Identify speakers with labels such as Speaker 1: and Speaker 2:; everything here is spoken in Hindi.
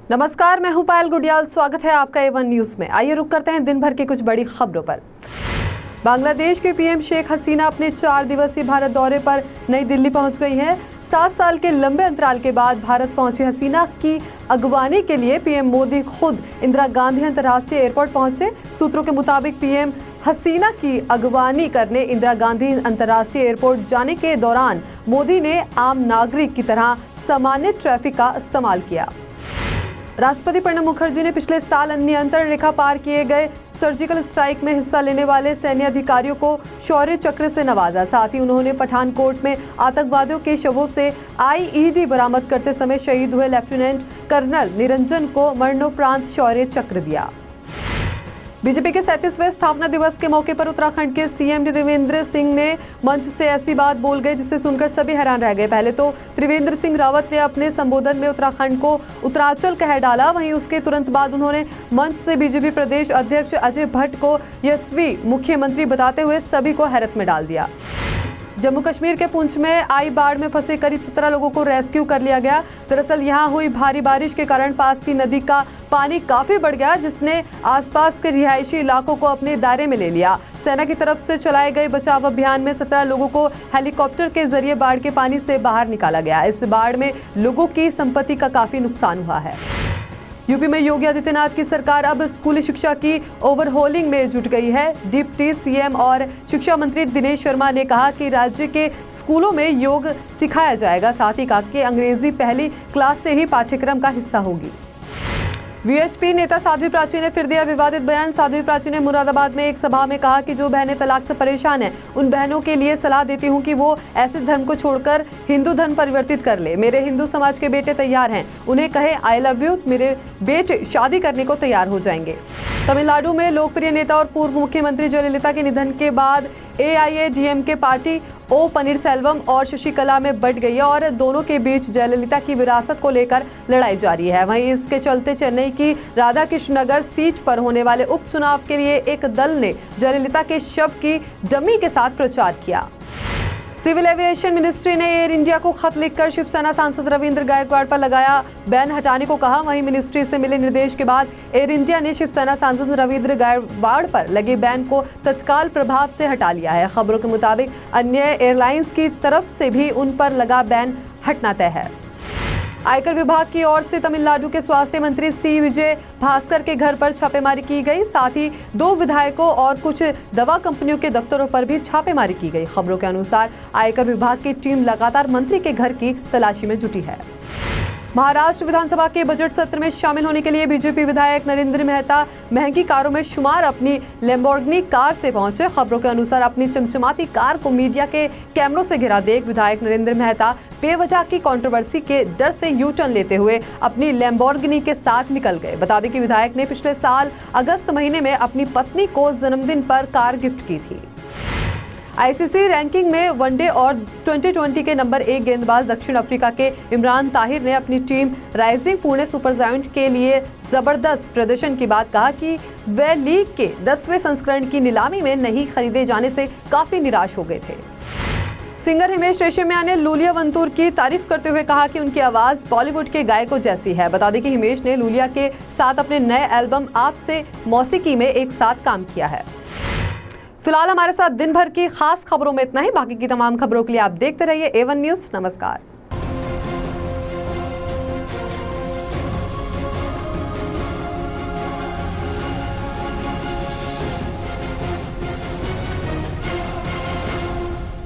Speaker 1: नमस्कार, मैं हूं पायल गुडियाल। स्वागत है आपका A1 न्यूज में। आइए रुक करते हैं दिन भर की कुछ बड़ी खबरों पर। बांग्लादेश के पीएम शेख हसीना अपने 4 दिवसीय भारत दौरे पर नई दिल्ली पहुंच गई हैं। 7 साल के लंबे अंतराल के बाद भारत पहुंची हसीना की अगवानी के लिए पीएम मोदी खुद इंदिरा गांधी अंतर्राष्ट्रीय एयरपोर्ट पहुंचे। सूत्रों के मुताबिक पीएम हसीना की अगवानी करने इंदिरा गांधी अंतर्राष्ट्रीय एयरपोर्ट जाने के दौरान मोदी ने आम नागरिक की तरह सामान्य ट्रैफिक का इस्तेमाल किया। राष्ट्रपति प्रणब मुखर्जी ने पिछले साल नियंत्रण रेखा पार किए गए सर्जिकल स्ट्राइक में हिस्सा लेने वाले सैन्य अधिकारियों को शौर्य चक्र से नवाजा। साथ ही उन्होंने पठानकोट में आतंकवादियों के शवों से आईईडी बरामद करते समय शहीद हुए लेफ्टिनेंट कर्नल निरंजन को मरणोपरांत शौर्य चक्र दिया। बीजेपी के 37वें स्थापना दिवस के मौके पर उत्तराखंड के सीएम त्रिवेंद्र सिंह ने मंच से ऐसी बात बोल गए जिसे सुनकर सभी हैरान रह गए। पहले तो त्रिवेंद्र सिंह रावत ने अपने संबोधन में उत्तराखंड को उत्तरांचल कह डाला, वहीं उसके तुरंत बाद उन्होंने मंच से बीजेपी प्रदेश अध्यक्ष अजय भट्ट को यशस्वी मुख्यमंत्री बताते हुए सभी को हैरत में डाल दिया। जम्मू कश्मीर के पुंछ में आई बाढ़ में फंसे करीब 17 लोगों को रेस्क्यू कर लिया गया। दरअसल यहां हुई भारी बारिश के कारण पास की नदी का पानी काफी बढ़ गया, जिसने आसपास के रिहायशी इलाकों को अपने दायरे में ले लिया। सेना की तरफ से चलाए गए बचाव अभियान में 17 लोगों को हेलीकॉप्टर के जरिए बाढ़ के पानी से बाहर निकाला गया। इस बाढ़ में लोगों की संपत्ति का काफी नुकसान हुआ है। यूपी में योगी आदित्यनाथ की सरकार अब स्कूली शिक्षा की ओवरहोलिंग में जुट गई है। डिप्टी सीएम और शिक्षा मंत्री दिनेश शर्मा ने कहा कि राज्य के स्कूलों में योग सिखाया जाएगा। साथ ही कहा कि अंग्रेजी पहली क्लास से ही पाठ्यक्रम का हिस्सा होगी। वीएचपी नेता साध्वी प्राची ने फिर दिया विवादित बयान। साध्वी प्राची ने मुरादाबाद में एक सभा में कहा कि जो बहनें तलाक से परेशान हैं, उन बहनों के लिए सलाह देती हूं कि वो ऐसे धर्म को छोड़कर हिंदू धर्म परिवर्तित कर ले। मेरे हिंदू समाज के बेटे तैयार हैं, उन्हें कहे आई लव यू, मेरे बेटे शादी करने को तैयार हो जाएंगे। तमिलनाडु में लोकप्रिय नेता और पूर्व मुख्यमंत्री जयललिता के निधन के बाद AIADMK पार्टी ओ पनीरसेल्वम और शशिकला में बंट गई है और दोनों के बीच जयललिता की विरासत को लेकर लड़ाई जारी है। वहीं इसके चलते चेन्नई की राधाकृष्ण नगर सीट पर होने वाले उपचुनाव के लिए एक दल ने जयललिता के शव की डमी के साथ प्रचार किया। सिविल एविएशन मिनिस्ट्री ने एयर इंडिया को खत लिखकर शिवसेना सांसद रविंद्र गायकवाड़ पर लगाया बैन हटाने को कहा। वहीं मिनिस्ट्री से मिले निर्देश के बाद एयर इंडिया ने शिवसेना सांसद रविंद्र गायकवाड़ पर लगे बैन को तत्काल प्रभाव से हटा लिया है। खबरों के मुताबिक अन्य एयरलाइंस की तरफ से भी उन पर लगा बैन हटना तय है। आयकर विभाग की ओर से तमिलनाडु के स्वास्थ्य मंत्री सी विजय भास्कर के घर पर छापेमारी की गई। साथ ही 2 विधायकों और कुछ दवा कंपनियों के दफ्तरों पर भी छापेमारी की गई। खबरों के अनुसार आयकर विभाग की टीम लगातार मंत्री के घर की तलाशी में जुटी है। महाराष्ट्र विधानसभा के बजट सत्र में शामिल होने के लिए बीजेपी विधायक नरेंद्र मेहता महंगी कारों में शुमार अपनी लैम्बोर्गिनी कार से पहुंचे। खबरों के अनुसार अपनी चमचमाती कार को मीडिया के कैमरों से घिरा देख विधायक नरेंद्र मेहता बेवजह की कंट्रोवर्सी के डर से यू टर्न लेते हुए अपनी लैम्बोर्गिनी के साथ निकल गए। बता दें कि विधायक ने पिछले साल अगस्त महीने में अपनी पत्नी को जन्मदिन पर कार गिफ्ट की थी। आईसीसी रैंकिंग में वनडे और T20 के नंबर 1 गेंदबाज दक्षिण अफ्रीका के इमरान ताहिर ने अपनी team rising Pune super giant के लिए जबरदस्त प्रदर्शन के बाद कहा कि वे लीग के 10वें संस्करण की नीलामी में नहीं खरीदे जाने से काफी निराश हो गए थे। सिंगर हिमेश रेशमिया ने लूलिया वंतूर की तारीफ करते हुए कहा कि उनकी आवाज बॉलीवुड के गायकों जैसी है। बता दें कि हिमेश ने लूलिया के साथ अपने नए एल्बम आपसे मौसीकी में एक साथ काम किया है। फिलहाल हमारे साथ दिन भर की खास खबरों में इतना ही। बाकी की तमाम खबरों के लिए आप देखते रहिए A1 न्यूज। नमस्कार।